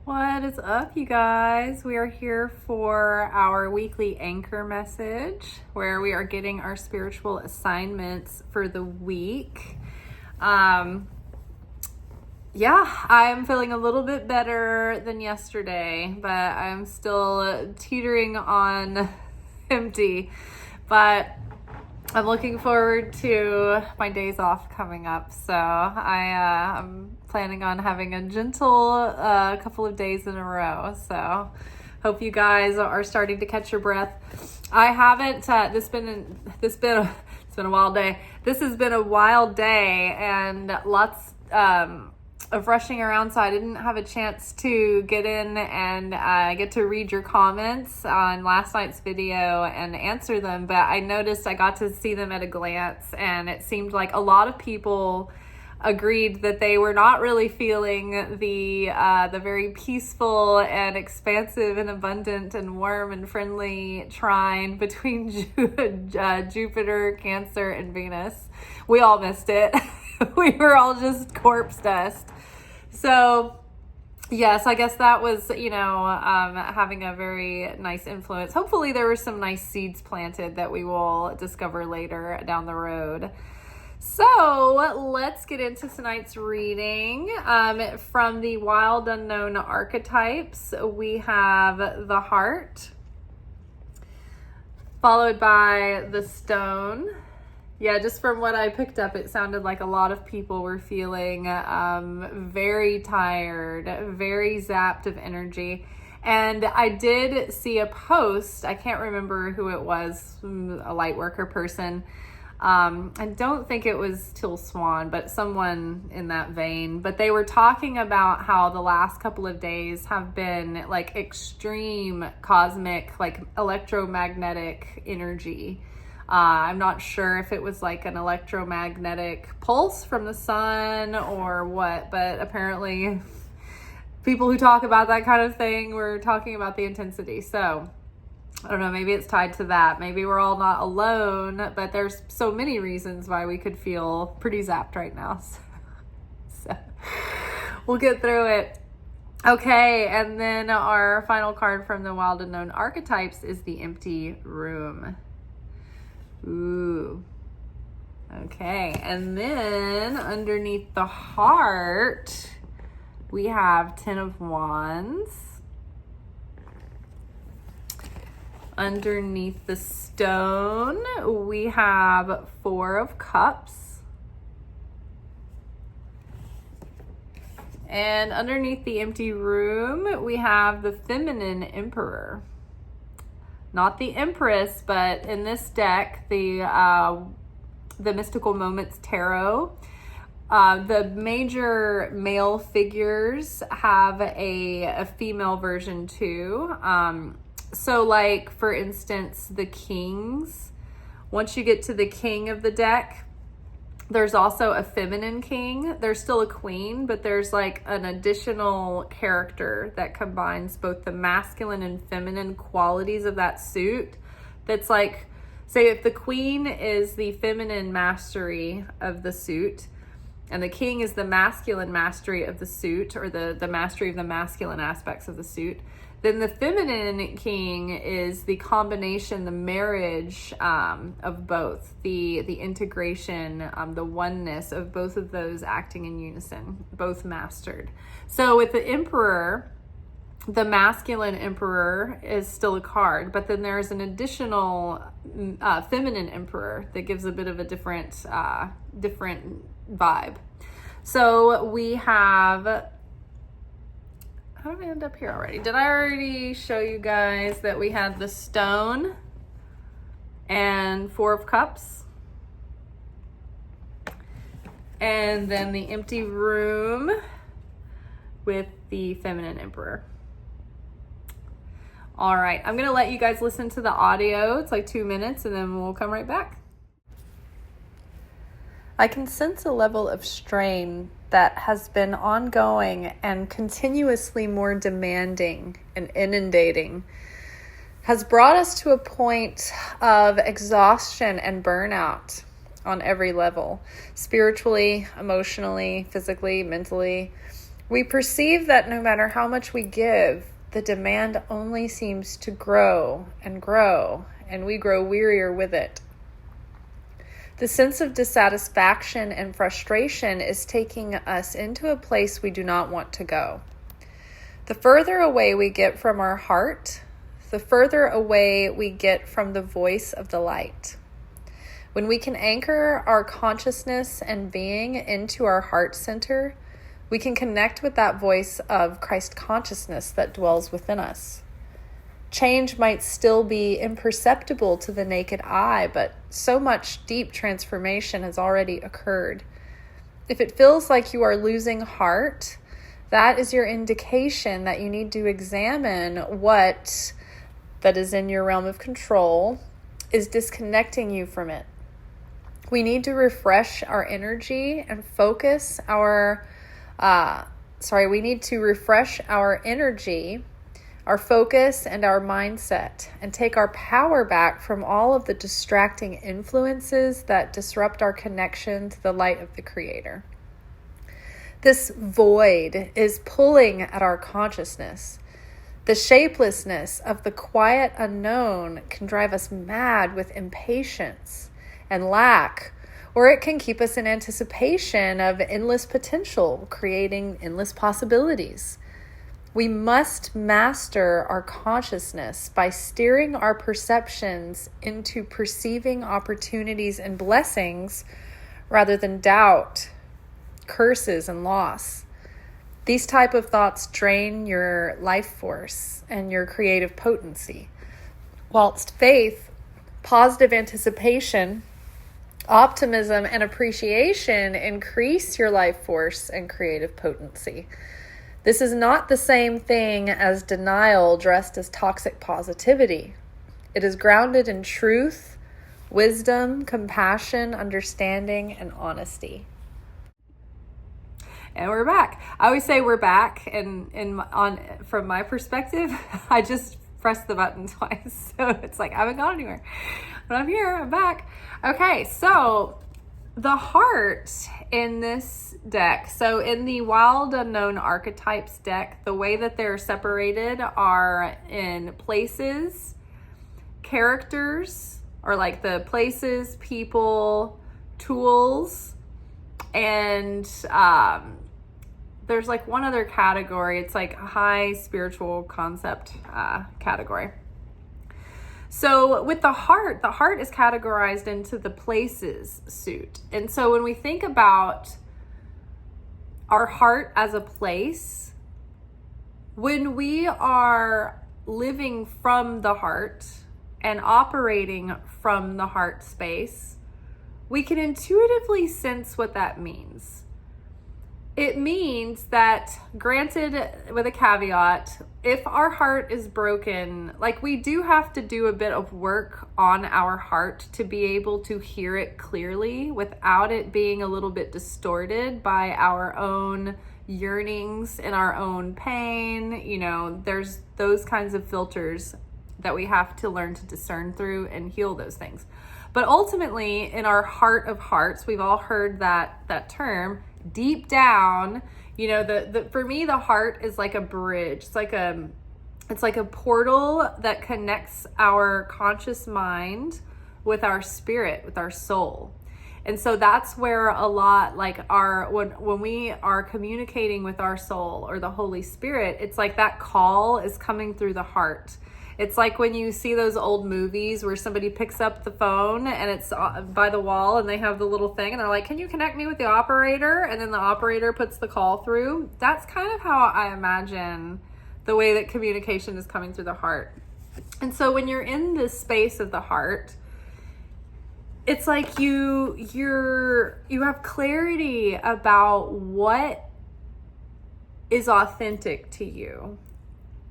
What is up, you guys? We are here for our weekly anchor message where we are getting our spiritual assignments for the week. I'm feeling a little bit better than yesterday, but I'm still teetering on empty. But I'm looking forward to my days off coming up. So I'm planning on having a gentle couple of days in a row. So hope you guys are starting to catch your breath. I haven't, it's been a wild day. This has been a wild day and lots of rushing around, so I didn't have a chance to get in and get to read your comments on last night's video and answer them, but I noticed I got to see them at a glance, and it seemed like a lot of people agreed that they were not really feeling the very peaceful and expansive and abundant and warm and friendly trine between Jupiter, Cancer, and Venus. We all missed it. We were all just corpse dust. So, yes, I guess that was, having a very nice influence. Hopefully there were some nice seeds planted that we will discover later down the road. So, let's get into tonight's reading. From the Wild Unknown Archetypes, we have the Heart, followed by the Stone. Yeah, just from what I picked up, it sounded like a lot of people were feeling very tired, very zapped of energy. And I did see a post, I can't remember who it was, a light worker person. I don't think it was Till Swan, but someone in that vein. But they were talking about how the last couple of days have been like extreme cosmic, like electromagnetic energy. I'm not sure if it was like an electromagnetic pulse from the sun or what, but apparently people who talk about that kind of thing were talking about the intensity. So I don't know, maybe it's tied to that. Maybe we're all not alone, but there's so many reasons why we could feel pretty zapped right now. So we'll get through it. Okay, and then our final card from the Wild Unknown Archetypes is the Empty Room. Ooh. Okay, and then underneath the Heart, we have 10 of Wands. Underneath the Stone, we have 4 of Cups. And underneath the Empty Room, we have the Feminine Emperor. Not the Empress, but in this deck, the Mystical Moments Tarot, the major male figures have a female version too. So like, for instance, the Kings, once you get to the King of the deck, there's also a feminine king. There's still a queen, but there's like an additional character that combines both the masculine and feminine qualities of that suit. That's like, say if the queen is the feminine mastery of the suit and the king is the masculine mastery of the suit, or the mastery of the masculine aspects of the suit, then the feminine king is the combination, the marriage of both, the integration, the oneness of both of those acting in unison, both mastered. So with the Emperor, the masculine Emperor is still a card, but then there's an additional feminine Emperor that gives a bit of a different vibe. So we have... How did we end up here already? Did I already show you guys that we had the Stone and 4 of Cups? And then the Empty Room with the Feminine Emperor. All right, I'm gonna let you guys listen to the audio. It's like 2 minutes and then we'll come right back. I can sense a level of strain that has been ongoing and continuously more demanding and inundating, has brought us to a point of exhaustion and burnout on every level, spiritually, emotionally, physically, mentally. We perceive that no matter how much we give, the demand only seems to grow, and we grow wearier with it. The sense of dissatisfaction and frustration is taking us into a place we do not want to go. The further away we get from our heart, the further away we get from the voice of the light. When we can anchor our consciousness and being into our heart center, we can connect with that voice of Christ consciousness that dwells within us. Change might still be imperceptible to the naked eye, but so much deep transformation has already occurred. If it feels like you are losing heart, that is your indication that you need to examine what that is in your realm of control is disconnecting you from it. We need to refresh our energy and focus our we need to refresh our energy, our focus, and our mindset, and take our power back from all of the distracting influences that disrupt our connection to the light of the Creator. This void is pulling at our consciousness. The shapelessness of the quiet unknown can drive us mad with impatience and lack, or it can keep us in anticipation of endless potential, creating endless possibilities. We must master our consciousness by steering our perceptions into perceiving opportunities and blessings rather than doubt, curses, and loss. These type of thoughts drain your life force and your creative potency, whilst faith, positive anticipation, optimism, and appreciation increase your life force and creative potency. This is not the same thing as denial dressed as toxic positivity. It is grounded in truth, wisdom, compassion, understanding, and honesty. And we're back. I always say we're back, and from my perspective, I just pressed the button twice. So it's like I haven't gone anywhere. But I'm here, I'm back. Okay, so the heart in this deck, so in the Wild Unknown Archetypes deck, the way that they're separated are in places, characters, or like the places, people, tools, and there's like one other category. It's like a high spiritual concept category. So with the heart is categorized into the places suit. And so when we think about our heart as a place, when we are living from the heart and operating from the heart space, we can intuitively sense what that means. It means that, granted with a caveat, if our heart is broken, like we do have to do a bit of work on our heart to be able to hear it clearly without it being a little bit distorted by our own yearnings and our own pain. You know, there's those kinds of filters that we have to learn to discern through and heal those things. But ultimately, in our heart of hearts, we've all heard that term, deep down, you know, the for me, the heart is like a bridge. It's like a portal that connects our conscious mind with our spirit, with our soul. And so that's where a lot, like when we are communicating with our soul or the Holy Spirit, it's like that call is coming through the heart. It's like when you see those old movies where somebody picks up the phone and it's by the wall and they have the little thing and they're like, can you connect me with the operator? And then the operator puts the call through. That's kind of how I imagine the way that communication is coming through the heart. And so when you're in this space of the heart, it's like you have clarity about what is authentic to you,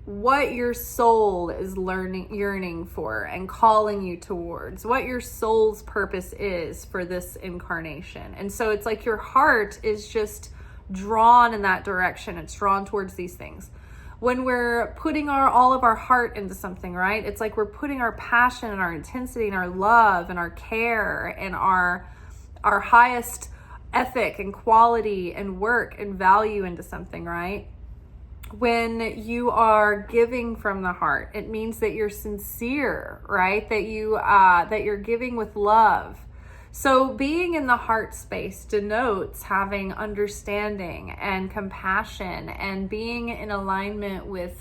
what your soul is yearning for and calling you towards, what your soul's purpose is for this incarnation. And so it's like your heart is just drawn in that direction. It's drawn towards these things. When we're putting all of our heart into something, right? It's like we're putting our passion and our intensity and our love and our care and our highest ethic and quality and work and value into something, right? When you are giving from the heart, it means that you're sincere, right? That you're giving with love. So being in the heart space denotes having understanding and compassion and being in alignment with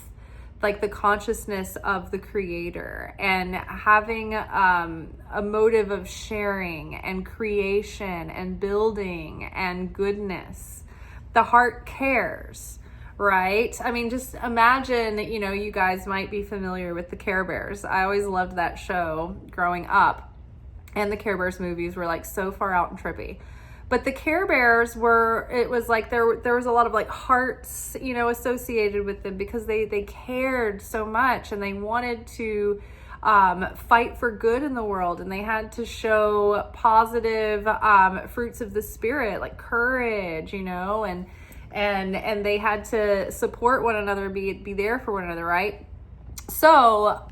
like the consciousness of the creator, and having a motive of sharing and creation and building and goodness. The heart cares, right? I mean, just imagine, you guys might be familiar with the Care Bears. I always loved that show growing up. And the Care Bears movies were like so far out and trippy. But the Care Bears it was like there was a lot of like hearts, associated with them, because they cared so much and they wanted to fight for good in the world, and they had to show positive fruits of the spirit, like courage, and they had to support one another, be there for one another, right? So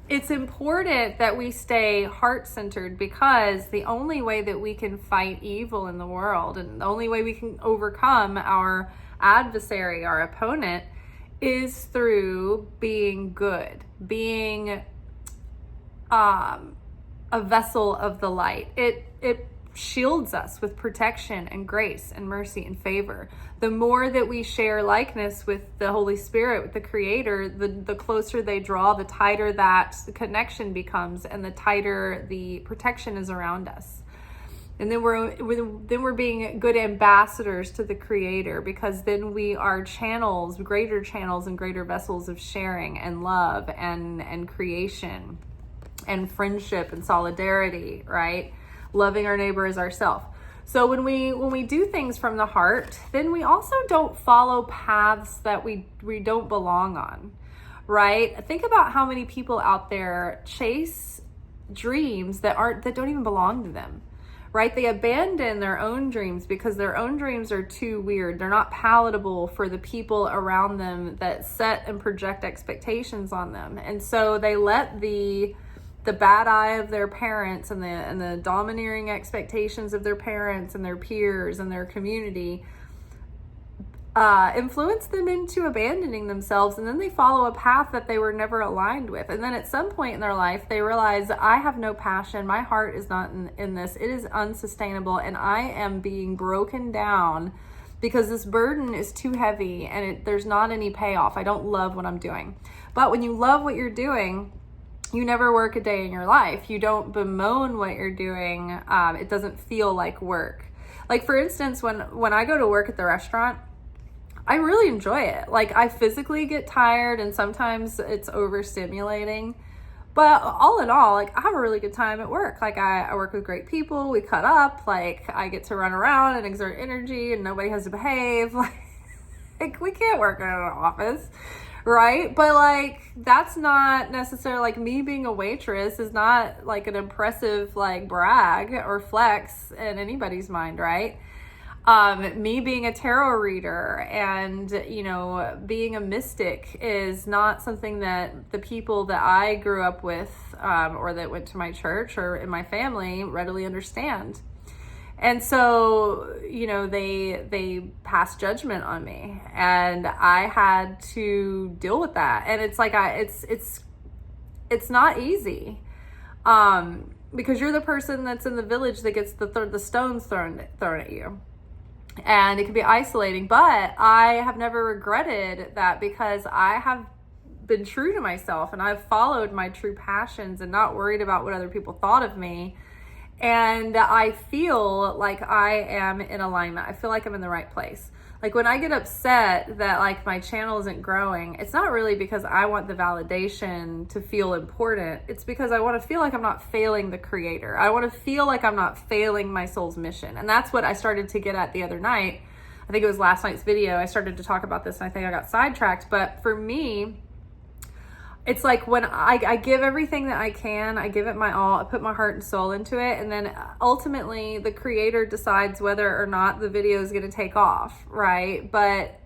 it's important that we stay heart-centered, because the only way that we can fight evil in the world, and the only way we can overcome our adversary, our opponent, is through being good, being a vessel of the light. It shields us with protection and grace and mercy and favor. The more that we share likeness with the Holy Spirit, with the Creator, the closer they draw, the tighter that connection becomes, and the tighter the protection is around us. And then we're being good ambassadors to the Creator, because then we are greater channels and greater vessels of sharing and love and creation and friendship and solidarity, right? Loving our neighbor as ourselves. So when we do things from the heart, then we also don't follow paths that we don't belong on, right? Think about how many people out there chase dreams that don't even belong to them, right? They abandon their own dreams because their own dreams are too weird. They're not palatable for the people around them that set and project expectations on them. And so they let the bad eye of their parents and the domineering expectations of their parents and their peers and their community influence them into abandoning themselves, and then they follow a path that they were never aligned with. And then at some point in their life, they realize, I have no passion, my heart is not in this, it is unsustainable, and I am being broken down because this burden is too heavy and there's not any payoff. I don't love what I'm doing. But when you love what you're doing, you never work a day in your life. You don't bemoan what you're doing. It doesn't feel like work. Like, for instance, when I go to work at the restaurant, I really enjoy it. Like, I physically get tired and sometimes it's overstimulating. But all in all, like, I have a really good time at work. Like, I work with great people. We cut up. Like, I get to run around and exert energy and nobody has to behave. Like we can't work in an office. Right? But like, that's not necessarily, like, me being a waitress is not like an impressive like brag or flex in anybody's mind, right? Me being a tarot reader and, being a mystic is not something that the people that I grew up with, or that went to my church or in my family readily understand. And so, they passed judgment on me, and I had to deal with that. And it's like, it's not easy, because you're the person that's in the village that gets the stones thrown at you, and it can be isolating. But I have never regretted that, because I have been true to myself, and I've followed my true passions and not worried about what other people thought of me. And I feel like I am in alignment. I feel like I'm in the right place. Like, when I get upset that like my channel isn't growing, it's not really because I want the validation to feel important. It's because I want to feel like I'm not failing the Creator. I want to feel like I'm not failing my soul's mission. And that's what I started to get at the other night. I think it was last night's video. I started to talk about this and I think I got sidetracked. But for me, it's like when I give everything that I can, I give it my all, I put my heart and soul into it, and then ultimately the Creator decides whether or not the video is going to take off, right? But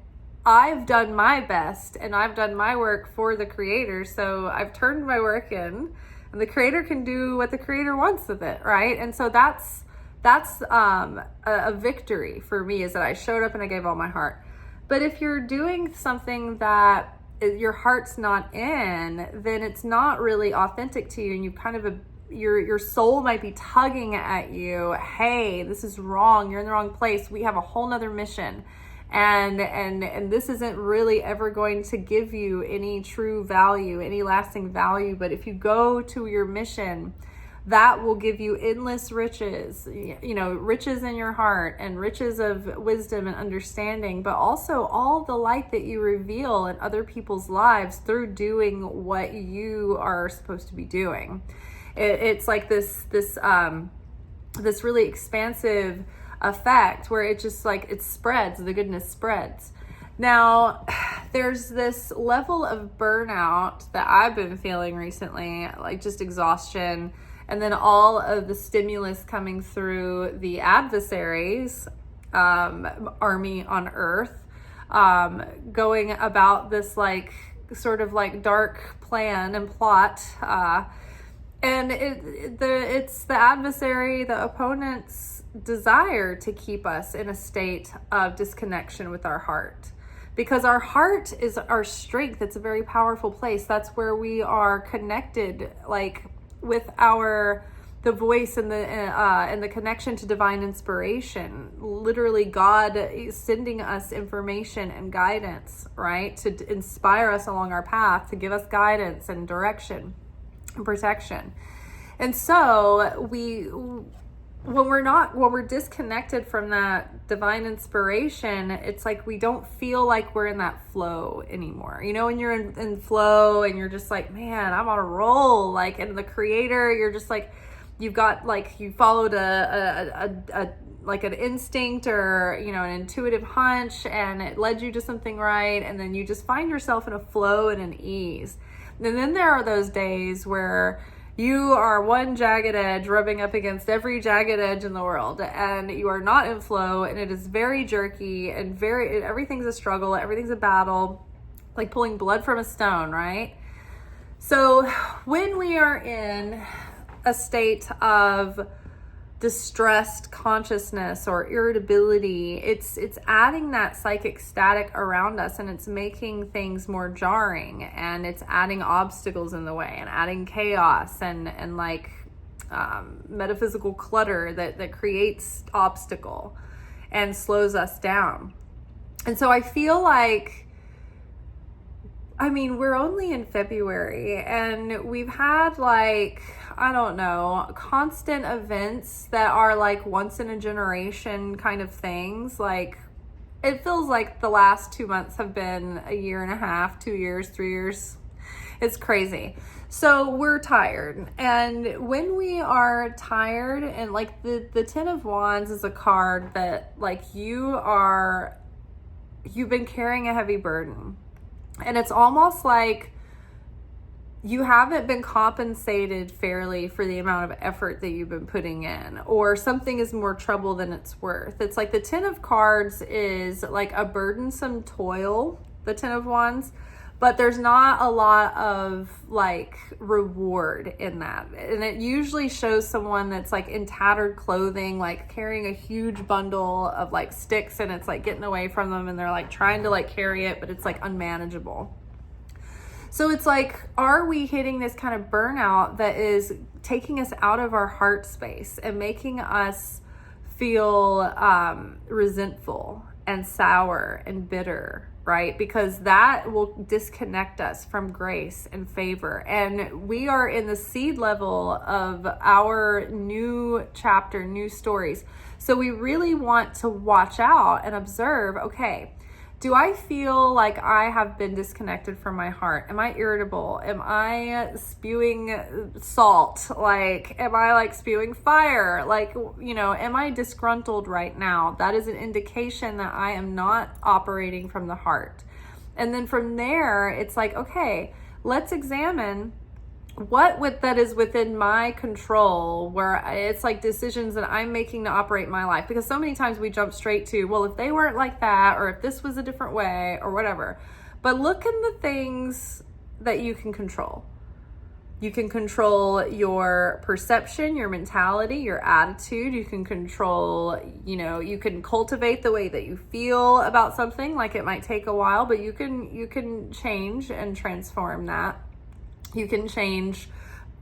I've done my best and I've done my work for the Creator, so I've turned my work in, and the Creator can do what the Creator wants with it, right? And so that's That's a victory for me, is that I showed up and I gave all my heart. But if you're doing something that your heart's not in, then it's not really authentic to you, and you kind of your soul might be tugging at you, hey, this is wrong, you're in the wrong place, we have a whole nother mission, and this isn't really ever going to give you any true value, any lasting value. But if you go to your mission, that will give you endless riches, riches in your heart and riches of wisdom and understanding, but also all the light that you reveal in other people's lives through doing what you are supposed to be doing. It's like this really expansive effect where it just like, it spreads, the goodness spreads. Now, there's this level of burnout that I've been feeling recently, like just exhaustion, and then all of the stimulus coming through the adversaries, army on earth, going about this like sort of like dark plan and plot, and it's the adversary, the opponent's desire to keep us in a state of disconnection with our heart. Because our heart is our strength. It's a very powerful place. That's where we are connected, like with the voice and the connection to divine inspiration. Literally, God is sending us information and guidance, right, to inspire us along our path, to give us guidance and direction and protection. And so when we're disconnected from that divine inspiration, it's like we don't feel like we're in that flow anymore. When you're in flow and you're just like, man, I'm on a roll, like, and the creator, you're just like, you've got like, you followed like an instinct or, an intuitive hunch, and it led you to something right. And then you just find yourself in a flow and an ease. And then there are those days where you are one jagged edge rubbing up against every jagged edge in the world, and you are not in flow, and it is very jerky and everything's a struggle, everything's a battle, like pulling blood from a stone, right? So when we are in a state of distressed consciousness or irritability, it's adding that psychic static around us, and it's making things more jarring, and it's adding obstacles in the way and adding chaos and like metaphysical clutter that creates obstacle and slows us down. And so I feel like, we're only in February, and we've had constant events that are like once in a generation kind of things. Like, it feels like the last 2 months have been a year and a half, 2 years, 3 years. It's crazy. So we're tired. And when we are tired, and like the Ten of Wands is a card that like you've been carrying a heavy burden. And it's almost like you haven't been compensated fairly for the amount of effort that you've been putting in, or something is more trouble than it's worth. It's like the Ten of Cards is like a burdensome toil, the Ten of Wands, but there's not a lot of like reward in that. And it usually shows someone that's like in tattered clothing, like carrying a huge bundle of like sticks, and it's like getting away from them, and they're like trying to like carry it, but it's like unmanageable. So it's like, are we hitting this kind of burnout that is taking us out of our heart space and making us feel resentful and sour and bitter, right? Because that will disconnect us from grace and favor. And we are in the seed level of our new chapter, new stories. So we really want to watch out and observe, okay, do I feel like I have been disconnected from my heart? Am I irritable? Am I spewing salt? Like, am I like spewing fire? Like, am I disgruntled right now? That is an indication that I am not operating from the heart. And then from there, it's like, okay, let's examine that is within my control, where it's like decisions that I'm making to operate my life. Because so many times we jump straight to, well, if they weren't like that, or if this was a different way, or whatever. But look in the things that you can control. You can control your perception, your mentality, your attitude. You can control, you can cultivate the way that you feel about something. Like, it might take a while, but you can change and transform that. You can change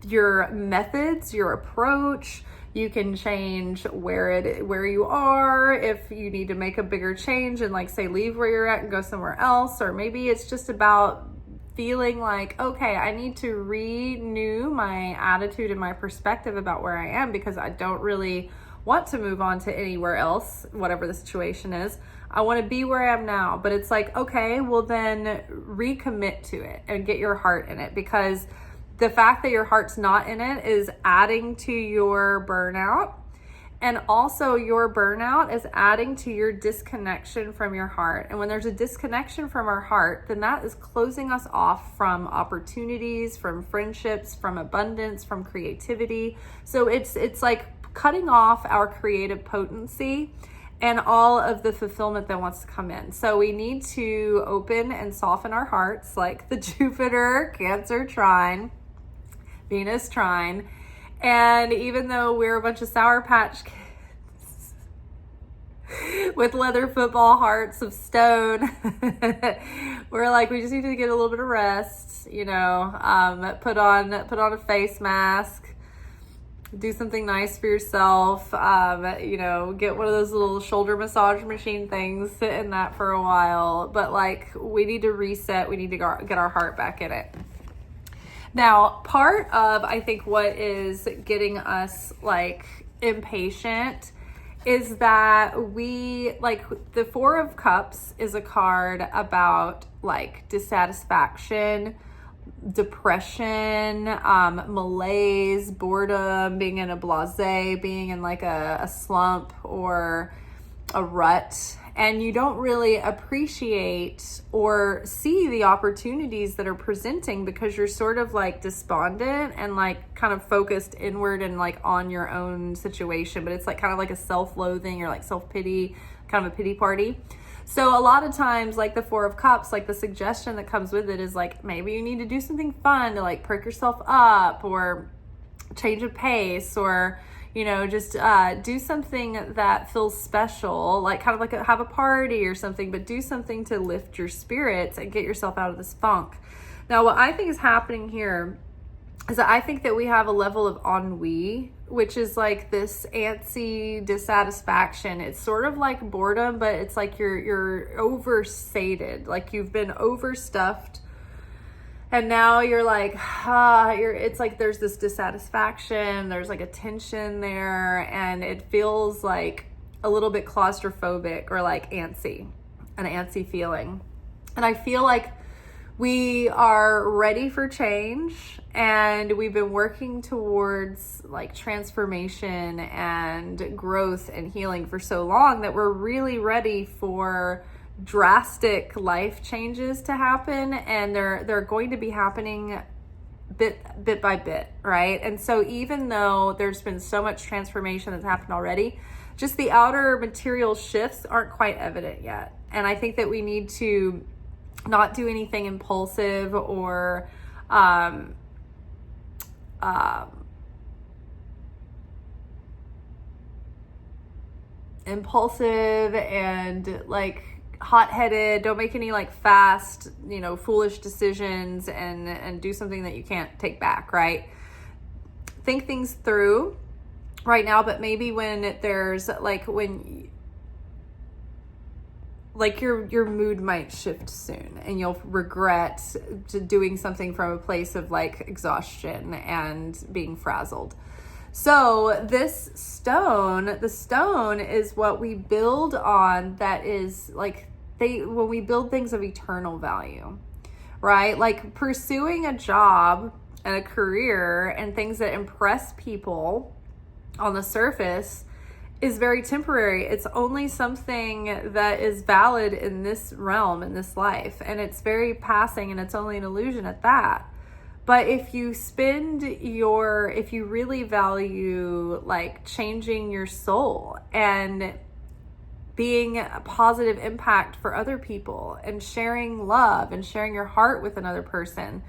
your methods, your approach. You can change where you are if you need to make a bigger change and, like, say, leave where you're at and go somewhere else. Or maybe it's just about feeling like, okay, I need to renew my attitude and my perspective about where I am, because I don't really want to move on to anywhere else, whatever the situation is. I want to be where I am now. But it's like, okay, well then recommit to it and get your heart in it, because the fact that your heart's not in it is adding to your burnout. And also, your burnout is adding to your disconnection from your heart. And when there's a disconnection from our heart, then that is closing us off from opportunities, from friendships, from abundance, from creativity. So it's like cutting off our creative potency and all of the fulfillment that wants to come in. So we need to open and soften our hearts, like the Jupiter, Cancer trine, Venus trine. And even though we're a bunch of Sour Patch Kids with leather football hearts of stone, we're like, we just need to get a little bit of rest, put on a face mask, do something nice for yourself, get one of those little shoulder massage machine things, sit in that for a while. But, like, we need to reset. We need to get our heart back in it. Now, part of, I think, what is getting us, like, impatient is that we, like, the Four of Cups is a card about, like, dissatisfaction, depression, malaise, boredom, being in a blasé, being in, like, a slump or a rut. And you don't really appreciate or see the opportunities that are presenting, because you're sort of, like, despondent and, like, kind of focused inward and, like, on your own situation. But it's like kind of like a self-loathing or, like, self-pity, kind of a pity party. So a lot of times, like the Four of Cups, like, the suggestion that comes with it is, like, maybe you need to do something fun to, like, perk yourself up, or change of pace, or just do something that feels special, like kind of like have a party or something, but do something to lift your spirits and get yourself out of this funk. Now, what I think is happening here is that I think that we have a level of ennui, which is like this antsy dissatisfaction. It's sort of like boredom, but it's like you're oversated, like you've been overstuffed. And now you're like, it's like there's this dissatisfaction, there's like a tension there, and it feels like a little bit claustrophobic or like antsy, an antsy feeling. And I feel like we are ready for change, and we've been working towards, like, transformation and growth and healing for so long that we're really ready for drastic life changes to happen, and they're going to be happening bit by bit, right? And so even though there's been so much transformation that's happened already, just the outer material shifts aren't quite evident yet. And I think that we need to not do anything impulsive or and, like, hot-headed. Don't make any, like, fast, foolish decisions and do something that you can't take back, right? Think things through right now, but maybe when there's, like, your mood might shift soon, and you'll regret doing something from a place of, like, exhaustion and being frazzled. So this stone, the stone is what we build on, that is, like, when we build things of eternal value, right? Like pursuing a job and a career and things that impress people on the surface is very temporary. It's only something that is valid in this realm, in this life, and it's very passing, and it's only an illusion at that. But if you really value, like, changing your soul and being a positive impact for other people and sharing love and sharing your heart with another person,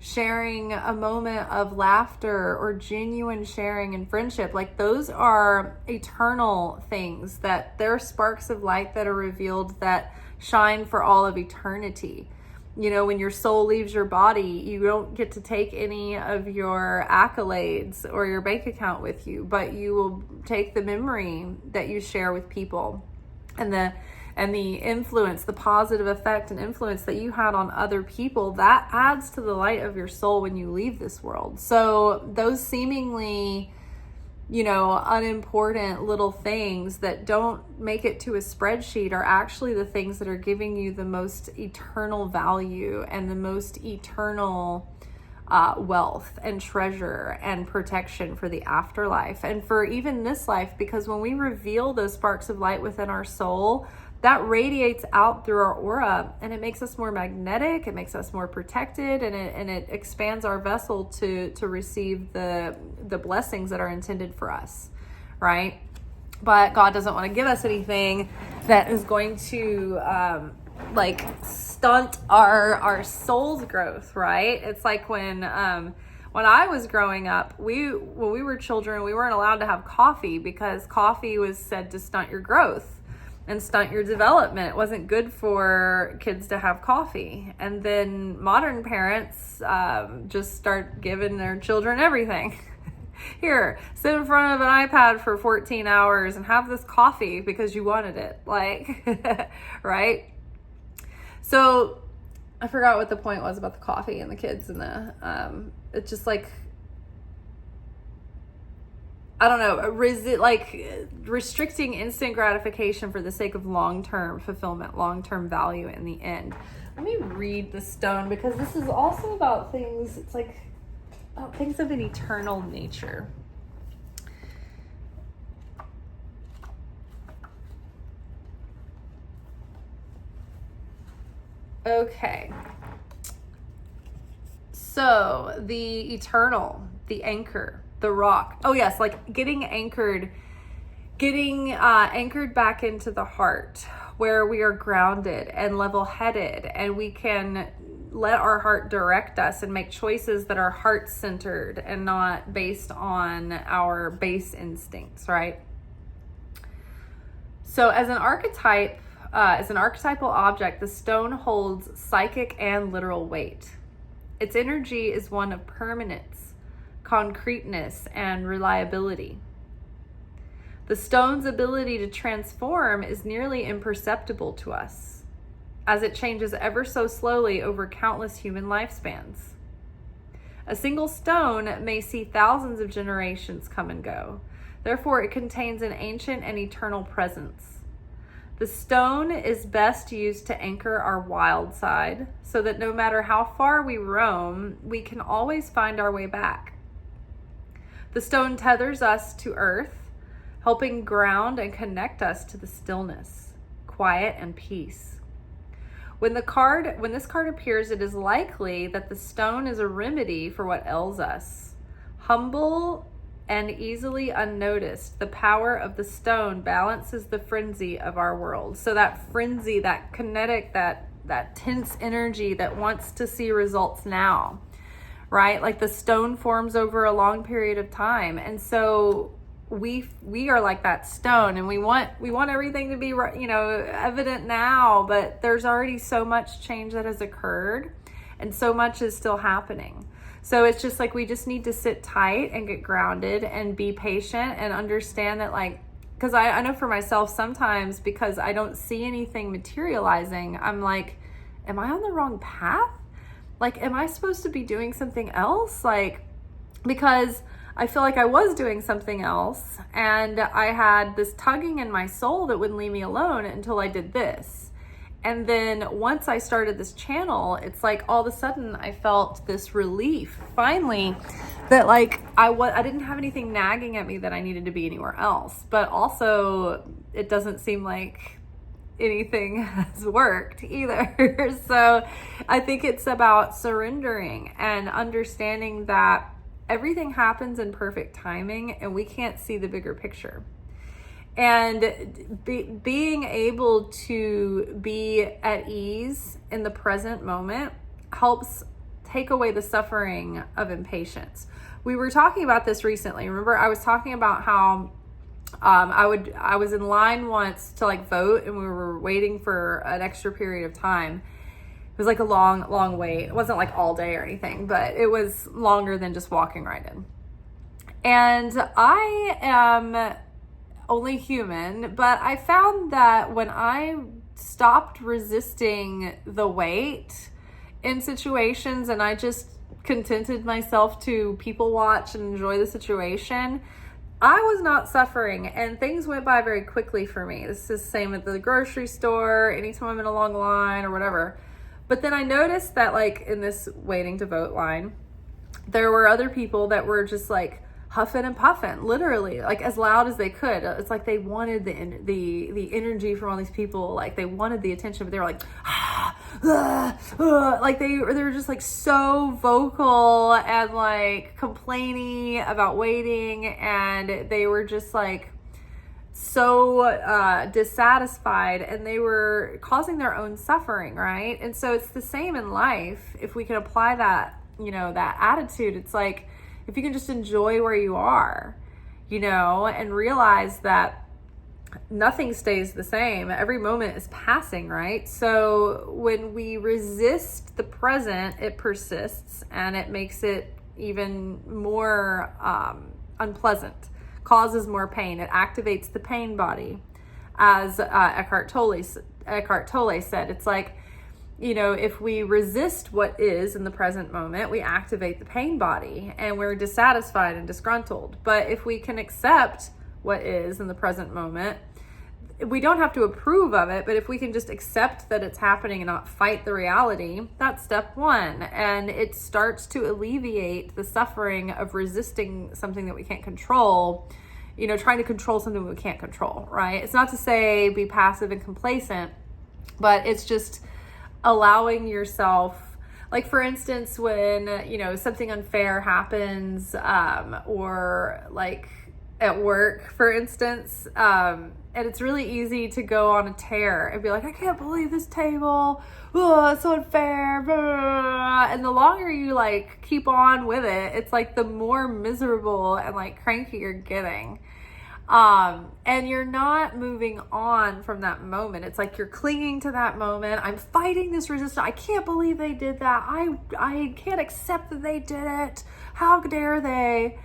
sharing a moment of laughter or genuine sharing and friendship. Like those are eternal things, that they're sparks of light that are revealed that shine for all of eternity. You know, when your soul leaves your body, you don't get to take any of your accolades or your bank account with you, but you will take the memory that you share with people and the influence, the positive effect and influence that you had on other people. That adds to the light of your soul when you leave this world. So those seemingly, you know, unimportant little things that don't make it to a spreadsheet are actually the things that are giving you the most eternal value and the most eternal wealth and treasure and protection for the afterlife and for even this life. Because when we reveal those sparks of light within our soul, that radiates out through our aura, and it makes us more magnetic, it makes us more protected, and it expands our vessel to receive the blessings that are intended for us, right? But God doesn't want to give us anything that is going to like stunt our soul's growth, right? It's like when I was growing up, when we were children, we weren't allowed to have coffee because coffee was said to stunt your growth and stunt your development. It wasn't good for kids to have coffee. And then modern parents just start giving their children everything. Here, sit in front of an iPad for 14 hours and have this coffee because you wanted it. Like, right? So I forgot what the point was about the coffee and the kids and it's just like, I don't know, restricting instant gratification for the sake of long-term fulfillment, long-term value in the end. Let me read the stone, because this is also about things, it's like about things of an eternal nature. Okay. So the eternal, the anchor, the rock. Oh yes, like getting anchored back into the heart, where we are grounded and level-headed, and we can let our heart direct us and make choices that are heart-centered and not based on our base instincts, right? So as an archetype, as an archetypal object, the stone holds psychic and literal weight. Its energy is one of permanence, concreteness, and reliability. The stone's ability to transform is nearly imperceptible to us, as it changes ever so slowly over countless human lifespans. A single stone may see thousands of generations come and go. Therefore, it contains an ancient and eternal presence. The stone is best used to anchor our wild side, so that no matter how far we roam, we can always find our way back. The stone tethers us to earth, helping ground and connect us to the stillness, quiet, and peace. When this card appears, it is likely that the stone is a remedy for what ails us. Humble and easily unnoticed, the power of the stone balances the frenzy of our world. So that frenzy, that kinetic, that tense energy that wants to see results now, right? Like the stone forms over a long period of time. And so we are like that stone, and we want everything to be, evident now, but there's already so much change that has occurred, and so much is still happening. So it's just like we just need to sit tight and get grounded and be patient and understand that, like, because I know for myself sometimes, because I don't see anything materializing, I'm like, am I on the wrong path? Like, am I supposed to be doing something else? Like, because I feel like I was doing something else, and I had this tugging in my soul that wouldn't leave me alone until I did this. And then once I started this channel, it's like all of a sudden I felt this relief finally that, like, I didn't have anything nagging at me that I needed to be anywhere else. But also it doesn't seem like anything has worked either. So I think it's about surrendering and understanding that everything happens in perfect timing, and we can't see the bigger picture. And being able to be at ease in the present moment helps take away the suffering of impatience. We were talking about this recently. Remember, I was talking about how I was in line once to like vote, and we were waiting for an extra period of time. It was like a long wait. It wasn't like all day or anything, but it was longer than just walking right in. And I am only human, but I found that when I stopped resisting the wait in situations and I just contented myself to people watch and enjoy the situation, I was not suffering, and things went by very quickly for me. This is the same at the grocery store, anytime I'm in a long line or whatever. But then I noticed that like in this waiting to vote line, there were other people that were just like huffing and puffing, literally, like as loud as they could. It's like they wanted the energy from all these people, like they wanted the attention, but they were like, like they were just like so vocal and like complaining about waiting, and they were just like so dissatisfied, and they were causing their own suffering, right? And so it's the same in life. If we can apply that, that attitude, it's like, if you can just enjoy where you are, and realize that nothing stays the same. Every moment is passing, right? So when we resist the present, it persists, and it makes it even more unpleasant, causes more pain. It activates the pain body. As Eckhart Tolle said, it's like, if we resist what is in the present moment, we activate the pain body and we're dissatisfied and disgruntled. But if we can accept what is in the present moment, we don't have to approve of it, but if we can just accept that it's happening and not fight the reality, that's step one. And it starts to alleviate the suffering of resisting something that we can't control, trying to control something we can't control, right? It's not to say be passive and complacent, but it's just allowing yourself, like for instance, when something unfair happens, or like at work, for instance, and it's really easy to go on a tear and be like, I can't believe this table, it's so unfair, and the longer you like keep on with it, it's like the more miserable and like cranky you're getting. And you're not moving on from that moment. It's like you're clinging to that moment. I'm fighting this resistance. I can't believe they did that. I can't accept that they did it. How dare they?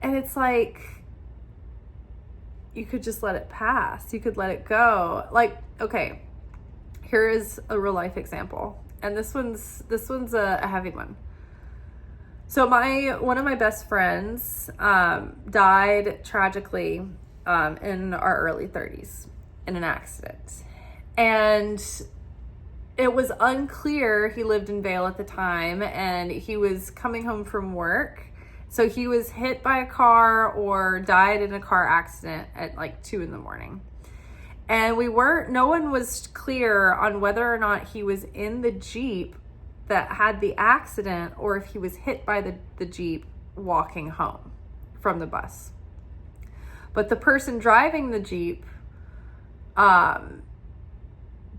And it's like, you could just let it pass. You could let it go. Like, okay, here is a real life example. And this one's a heavy one. So one of my best friends died tragically in our early 30s in an accident. And it was unclear. He lived in Vail at the time, and he was coming home from work. So he was hit by a car or died in a car accident at like 2 a.m. And no one was clear on whether or not he was in the Jeep that had the accident or if he was hit by the Jeep walking home from the bus. But the person driving the Jeep,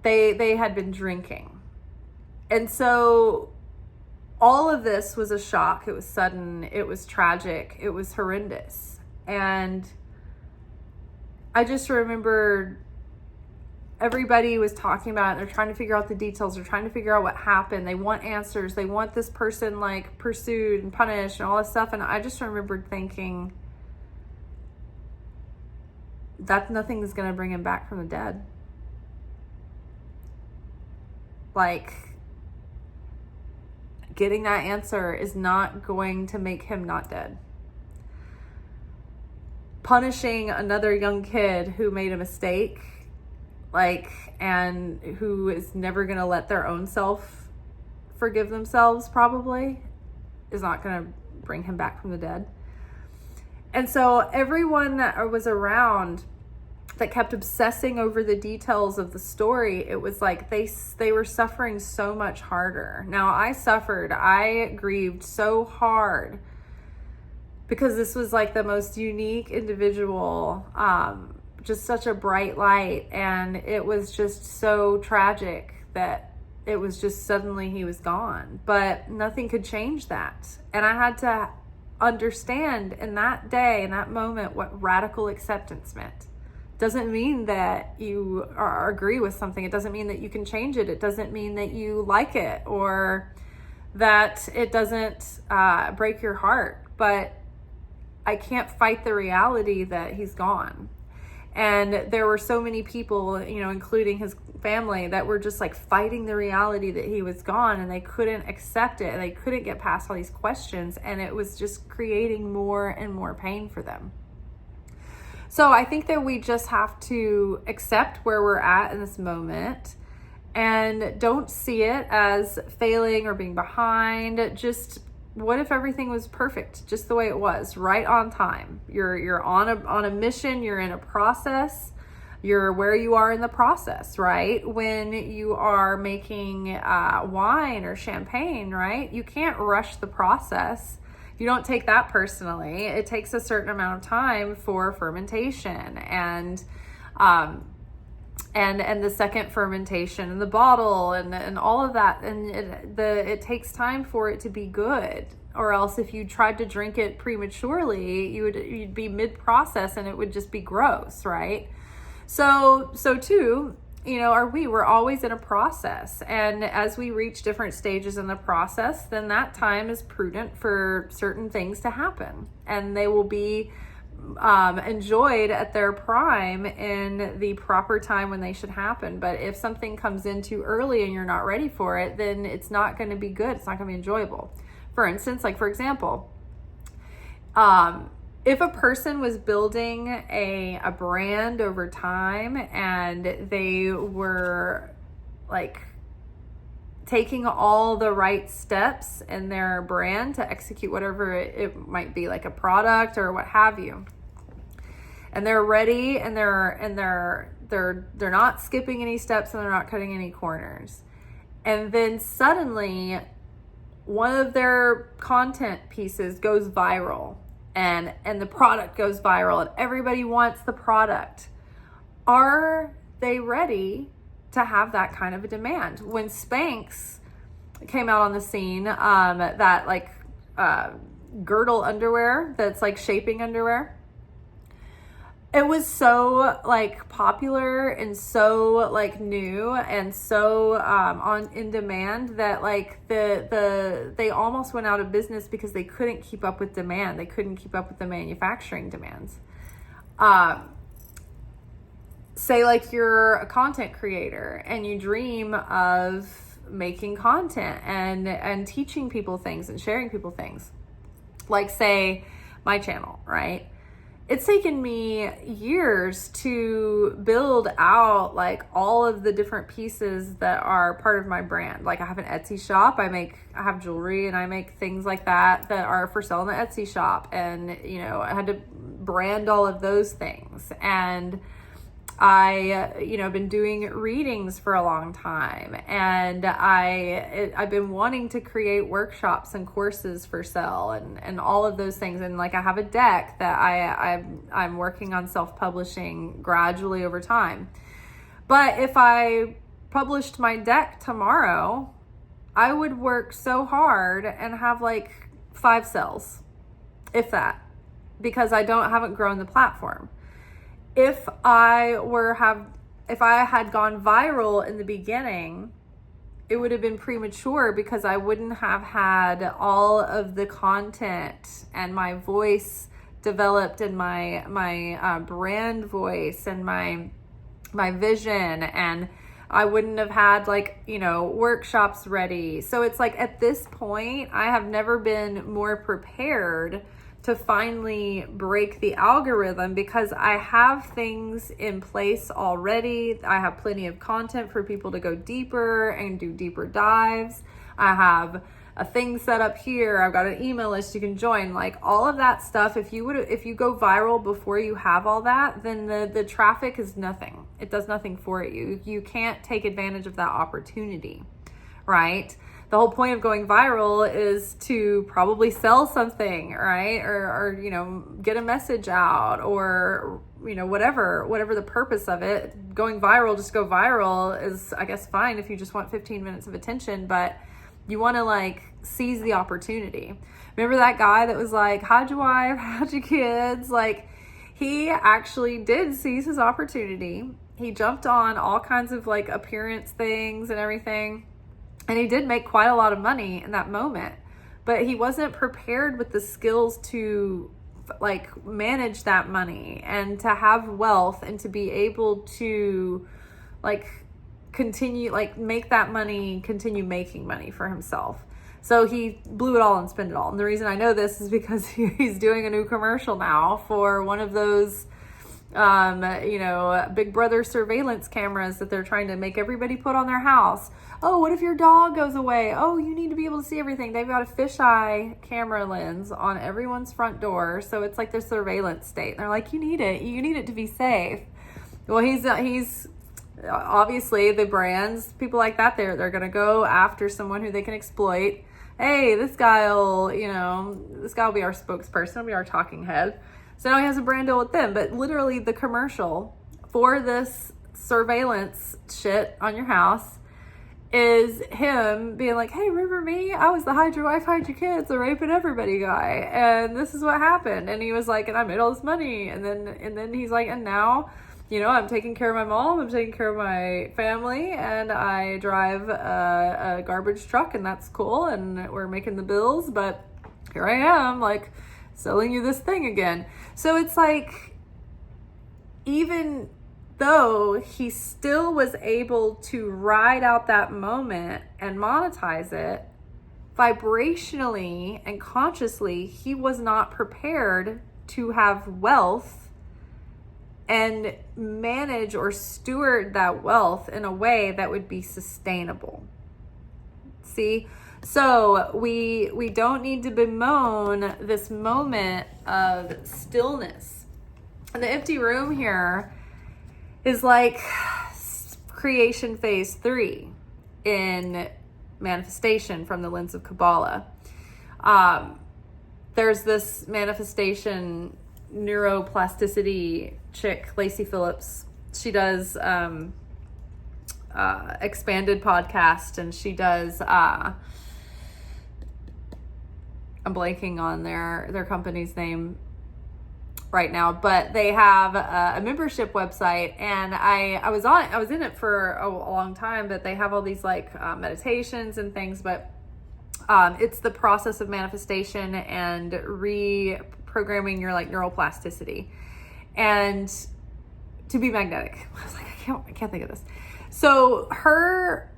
they had been drinking. And so all of this was a shock. It was sudden. It was tragic. It was horrendous. And I just remember everybody was talking about it. They're trying to figure out the details. They're trying to figure out what happened. They want answers. They want this person like pursued and punished and all this stuff. And I just remembered thinking that nothing is going to bring him back from the dead. Like, getting that answer is not going to make him not dead. Punishing another young kid who made a mistake, and who is never going to let their own self forgive themselves, probably, is not going to bring him back from the dead. And so everyone that was around that kept obsessing over the details of the story, it was like they were suffering so much harder. Now, I grieved so hard because this was like the most unique individual, just such a bright light, and it was just so tragic that it was just suddenly he was gone. But nothing could change that. And I had to understand in that day, in that moment, what radical acceptance meant. Doesn't mean that you agree with something. It doesn't mean that you can change it. It doesn't mean that you like it or that it doesn't break your heart. But I can't fight the reality that he's gone. And there were so many people, including his family, that were just like fighting the reality that he was gone, and they couldn't accept it, and they couldn't get past all these questions, and it was just creating more and more pain for them. So I think that we just have to accept where we're at in this moment and don't see it as failing or being behind. Just what if everything was perfect, just the way it was, right on time? You're on a mission, you're in a process, you're where you are in the process, right? When you are making wine or champagne, right? You can't rush the process. You don't take that personally. It takes a certain amount of time for fermentation and the second fermentation in the bottle and all of that, and it takes time for it to be good. Or else if you tried to drink it prematurely, you'd be mid-process and it would just be gross, right? So too, we're always in a process, and as we reach different stages in the process, then that time is prudent for certain things to happen, and they will be enjoyed at their prime in the proper time when they should happen. But if something comes in too early and you're not ready for it, then it's not going to be good. It's not going to be enjoyable. For instance, for example, if a person was building a brand over time and they were taking all the right steps in their brand to execute whatever it might be, like a product or what have you, and they're ready and they're not skipping any steps and they're not cutting any corners, and then suddenly one of their content pieces goes viral and the product goes viral and everybody wants the product. Are they ready to have that kind of a demand? When Spanx came out on the scene, that girdle underwear that's like shaping underwear, it was so popular and so new and so in demand that they almost went out of business because they couldn't keep up with demand. They couldn't keep up with the manufacturing demands. Say you're a content creator and you dream of making content and teaching people things and sharing people things. Say my channel, right? It's taken me years to build out all of the different pieces that are part of my brand. I have an Etsy shop. I have jewelry and I make things like that are for sale in the Etsy shop. And, I had to brand all of those things. And I've been doing readings for a long time, and I've been wanting to create workshops and courses for sale and all of those things. And I have a deck that I'm working on self-publishing gradually over time. But if I published my deck tomorrow, I would work so hard and have 5 sales, if that, because I haven't grown the platform. If I had gone viral in the beginning, it would have been premature because I wouldn't have had all of the content and my voice developed and my brand voice and my vision, and I wouldn't have had workshops ready. So it's at this point, I have never been more prepared to finally break the algorithm because I have things in place already. I have plenty of content for people to go deeper and do deeper dives. I have a thing set up here. I've got an email list you can join, all of that stuff. If you go viral before you have all that, then the traffic is nothing. It does nothing for you. You can't take advantage of that opportunity, right? The whole point of going viral is to probably sell something, right? Or get a message out or whatever the purpose of it. Going viral, just go viral is, I guess, fine if you just want 15 minutes of attention, but you want to like seize the opportunity. Remember that guy that was like, how'd your wife, how'd your kids? Like, he actually did seize his opportunity. He jumped on all kinds of like appearance things and everything. And he did make quite a lot of money in that moment, but he wasn't prepared with the skills to like manage that money and to have wealth and to be able to like continue, like make that money, continue making money for himself. So he blew it all and spent it all. And the reason I know this is because he's doing a new commercial now for one of those, Big Brother surveillance cameras that they're trying to make everybody put on their house. Oh, what if your dog goes away? Oh, you need to be able to see everything. They've got a fisheye camera lens on everyone's front door. So it's like their surveillance state. And they're like, you need it. You need it to be safe. Well, he's obviously the brands, people like that, they're going to go after someone who they can exploit. Hey, this guy will be our spokesperson, will be our talking head. So now he has a brand deal with them. But literally the commercial for this surveillance shit on your house is him being like, hey, remember me? I was the hide your wife, hide your kids, the raping everybody guy. And this is what happened. And he was like, and I made all this money. And then he's like, and now, I'm taking care of my mom, I'm taking care of my family, and I drive a garbage truck, and that's cool, and we're making the bills, but here I am, like, selling you this thing again. So it's like, even though he still was able to ride out that moment and monetize it, vibrationally and consciously, he was not prepared to have wealth and manage or steward that wealth in a way that would be sustainable. See? So we don't need to bemoan this moment of stillness. And the empty room here is like creation phase 3 in manifestation from the lens of Kabbalah. There's this manifestation neuroplasticity chick, Lacey Phillips. She does expanded podcast, and she does I'm blanking on their company's name right now, but they have a membership website, and I was in it for a long time, but they have all these like meditations and things, but it's the process of manifestation and reprogramming your like neuroplasticity and to be magnetic. I was like, I can't think of this. So her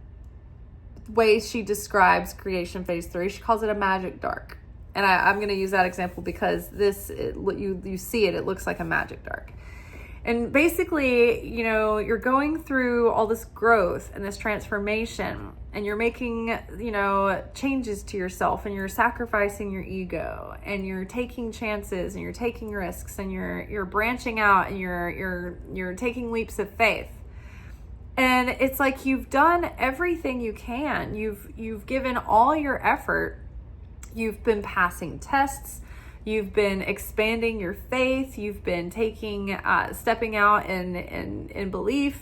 way she describes creation phase 3, she calls it a magic dark. And I'm going to use that example because you see it looks like a magic dark. And basically, you're going through all this growth and this transformation, and you're making, changes to yourself, and you're sacrificing your ego, and you're taking chances, and you're taking risks, and you're branching out, and you're taking leaps of faith. And it's like you've done everything you can. You've given all your effort. You've been passing tests. You've been expanding your faith. You've been stepping out in belief.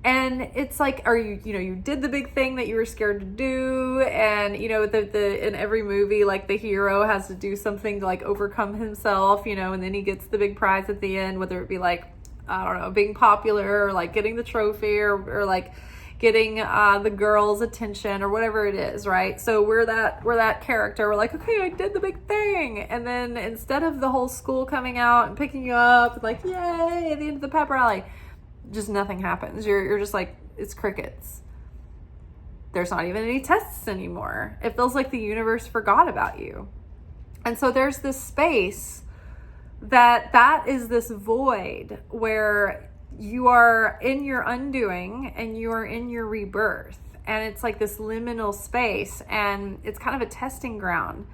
And it's like, you did the big thing that you were scared to do. And, in every movie, like the hero has to do something to like overcome himself, and then he gets the big prize at the end, whether it be like, I don't know, being popular or like getting the trophy or like getting the girl's attention or whatever it is, right? So we're that character. We're like, okay, I did the big thing. And then instead of the whole school coming out and picking you up, like, yay, at the end of the pep rally, just nothing happens. You're just like, it's crickets. There's not even any tests anymore. It feels like the universe forgot about you. And so there's this space that is this void where you are in your undoing and you are in your rebirth, and it's like this liminal space, and it's kind of a testing ground.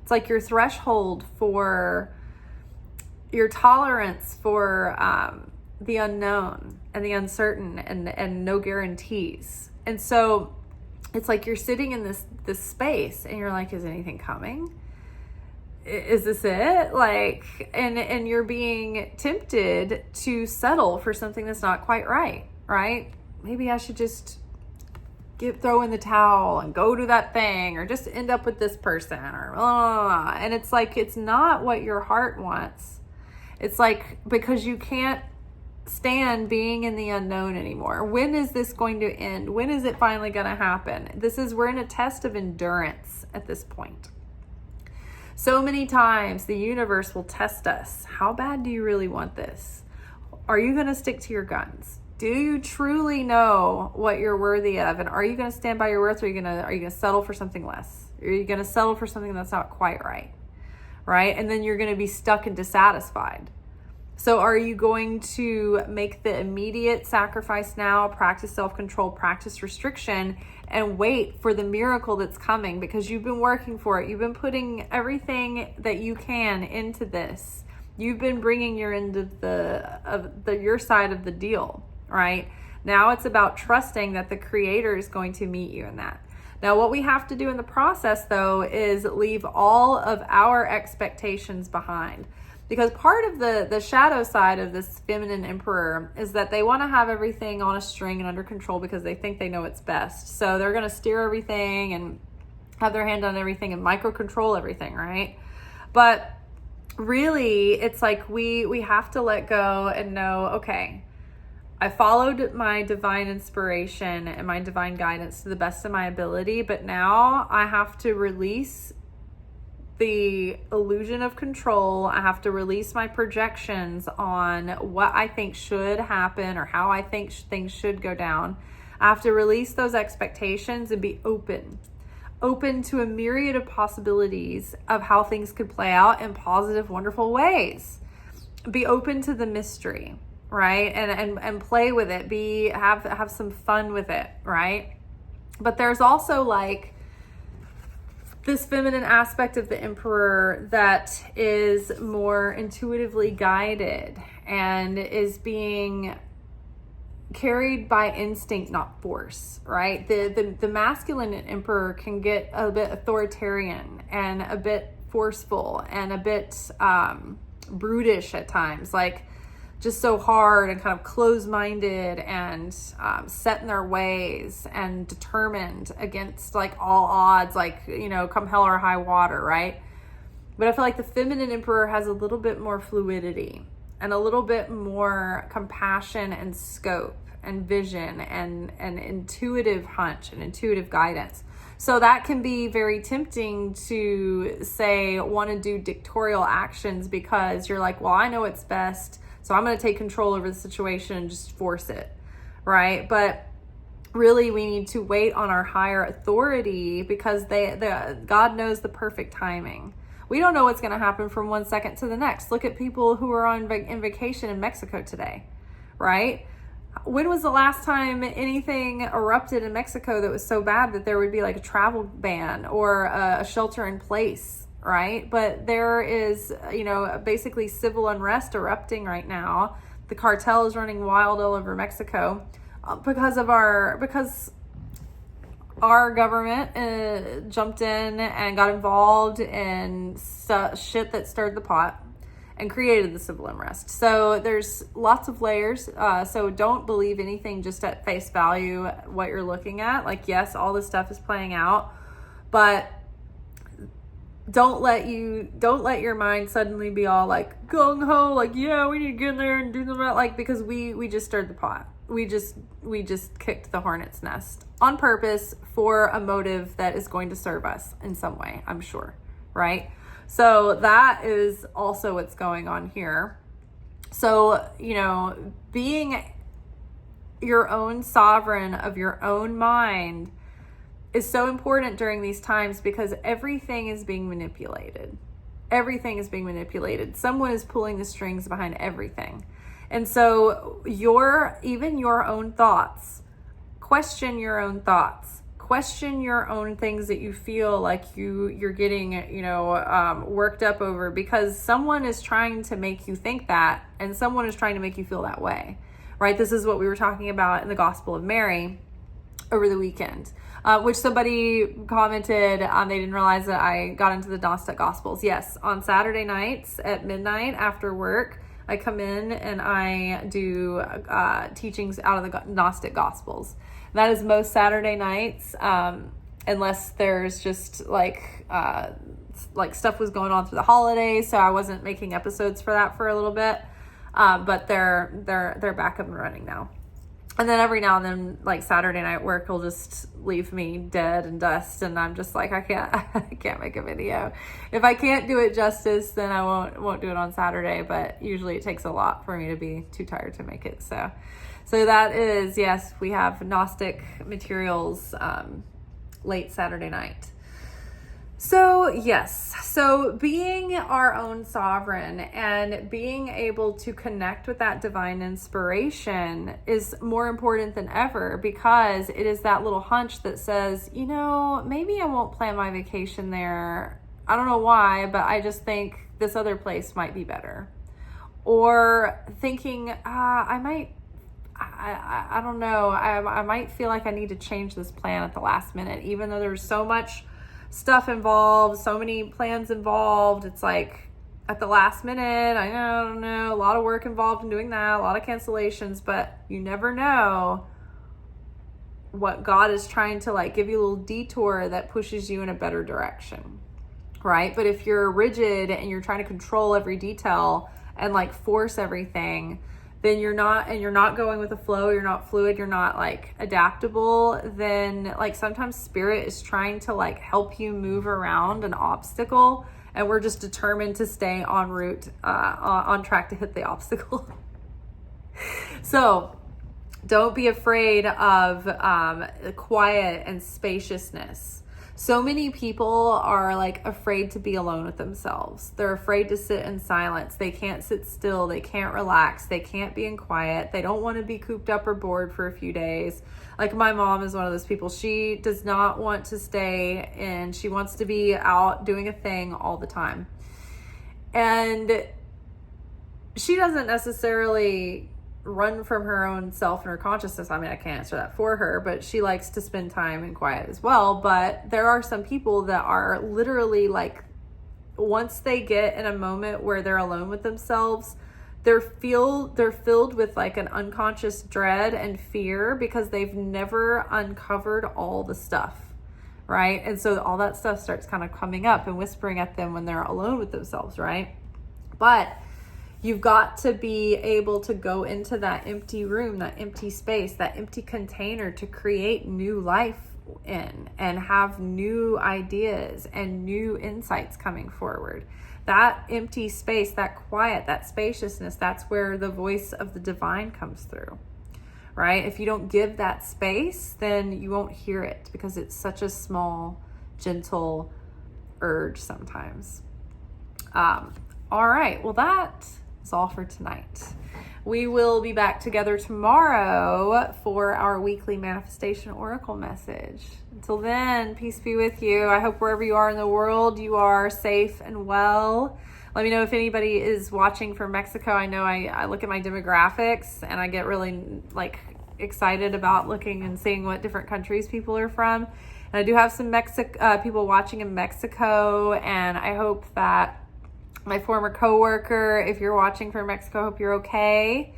It's like your threshold for your tolerance for the unknown and the uncertain and no guarantees. And so it's like you're sitting in this space and you're like, is anything coming? is this it? Like, and you're being tempted to settle for something that's not quite right? Maybe I should just throw in the towel and go to that thing, or just end up with this person, or blah, blah, blah. And it's like, it's not what your heart wants. It's like, because you can't stand being in the unknown anymore. When is this going to end? When is it finally going to happen? We're in a test of endurance at this point. So many times the universe will test us. How bad do you really want this? Are you going to stick to your guns? Do you truly know what you're worthy of? And are you going to stand by your worth, or are you going to settle for something less? Are you going to settle for something that's not quite right? Right? And then you're going to be stuck and dissatisfied. So are you going to make the immediate sacrifice now, practice self-control, practice restriction, and wait for the miracle that's coming because you've been working for it? You've been putting everything that you can into this. You've been bringing your end of your side of the deal, right? Now it's about trusting that the Creator is going to meet you in that. Now, what we have to do in the process, though, is leave all of our expectations behind. Because part of the shadow side of this feminine emperor is that they want to have everything on a string and under control because they think they know it's best. So they're going to steer everything and have their hand on everything and micro-control everything, right? But really, it's like we have to let go and know, okay, I followed my divine inspiration and my divine guidance to the best of my ability, but now I have to release the illusion of control. I have to release my projections on what I think should happen or how I think things should go down. I have to release those expectations and be open to a myriad of possibilities of how things could play out in positive, wonderful ways. Be open to the mystery, right? And play with it. Have some fun with it, right? But there's also like this feminine aspect of the emperor that is more intuitively guided and is being carried by instinct, not force, right? The masculine emperor can get a bit authoritarian and a bit forceful and a bit brutish at times, like just so hard and kind of closed-minded and set in their ways and determined against like all odds, like, you know, come hell or high water, right? But I feel like the feminine emperor has a little bit more fluidity and a little bit more compassion and scope and vision and intuitive hunch and intuitive guidance. So that can be very tempting to say, want to do dictatorial actions because you're like, well, I know what's best, so I'm going to take control over the situation and just force it, right? But really, we need to wait on our higher authority because God knows the perfect timing. We don't know what's going to happen from one second to the next. Look at people who are in vacation in Mexico today, right? When was the last time anything erupted in Mexico that was so bad that there would be like a travel ban or a shelter in place? Right? But there is, you know, basically civil unrest erupting right now. The cartel is running wild all over Mexico because our government jumped in and got involved in shit that stirred the pot and created the civil unrest. So there's lots of layers. So don't believe anything just at face value, what you're looking at. Like, yes, all this stuff is playing out, but don't let your mind suddenly be all like gung-ho, like, yeah, we need to get in there and do them, like, because we just stirred the pot. We just kicked the hornet's nest on purpose for a motive that is going to serve us in some way, I'm sure, right? So that is also what's going on here. So, you know, being your own sovereign of your own mind is so important during these times because everything is being manipulated. Everything is being manipulated. Someone is pulling the strings behind everything. And so even your own thoughts, question your own thoughts, question your own things that you feel like you're getting, you know, worked up over because someone is trying to make you think that and someone is trying to make you feel that way, right? This is what we were talking about in the Gospel of Mary over the weekend. which somebody commented they didn't realize that I got into the Gnostic Gospels. Yes, on Saturday nights at midnight after work, I come in and I do teachings out of the Gnostic Gospels. That is most Saturday nights, unless there's just like stuff was going on through the holidays, so I wasn't making episodes for that for a little bit. But they're back up and running now. And then every now and then, like Saturday night work will just leave me dead and dust, and I'm just like, I can't make a video. If I can't do it justice, then I won't do it on Saturday. But usually it takes a lot for me to be too tired to make it. So that is, yes, we have Gnostic materials late Saturday night. So yes, so being our own sovereign and being able to connect with that divine inspiration is more important than ever, because it is that little hunch that says, maybe I won't plan my vacation there. I don't know why, but I just think this other place might be better. Or thinking, I don't know, I might feel like I need to change this plan at the last minute, even though there's so much stuff involved, so many plans involved. It's like at the last minute, I don't know, a lot of work involved in doing that, a lot of cancellations, but you never know what God is trying to like give you a little detour that pushes you in a better direction, right? But if you're rigid and you're trying to control every detail and like force everything, then you're not going with the flow, you're not fluid, you're not like adaptable, then like sometimes spirit is trying to like help you move around an obstacle, and we're just determined to stay en route, on track to hit the obstacle. So don't be afraid of quiet and spaciousness. So many people are like afraid to be alone with themselves. They're afraid to sit in silence. They can't sit still. They can't relax. They can't be in quiet. They don't want to be cooped up or bored for a few days. Like my mom is one of those people. She does not want to stay in. She wants to be out doing a thing all the time. And she doesn't necessarily run from her own self and her consciousness. I mean, I can't answer that for her, but she likes to spend time in quiet as well. But there are some people that are literally like, once they get in a moment where they're alone with themselves, they're filled with like an unconscious dread and fear, because they've never uncovered all the stuff, right? And so all that stuff starts kind of coming up and whispering at them when they're alone with themselves, right? But you've got to be able to go into that empty room, that empty space, that empty container to create new life in and have new ideas and new insights coming forward. That empty space, that quiet, that spaciousness, that's where the voice of the divine comes through, right? If you don't give that space, then you won't hear it, because it's such a small, gentle urge sometimes. All right, well, that is all for tonight. We will be back together tomorrow for our weekly manifestation oracle message. Until then, peace be with you. I hope wherever you are in the world, you are safe and well. Let me know if anybody is watching from Mexico. I know I look at my demographics and I get really like excited about looking and seeing what different countries people are from. And I do have some people watching in Mexico, and I hope that my former coworker, if you're watching from Mexico, hope you're okay.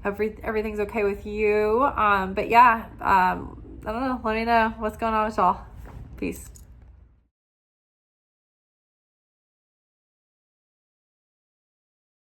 Everything's okay with you. But yeah, I don't know. Let me know what's going on with y'all. Peace.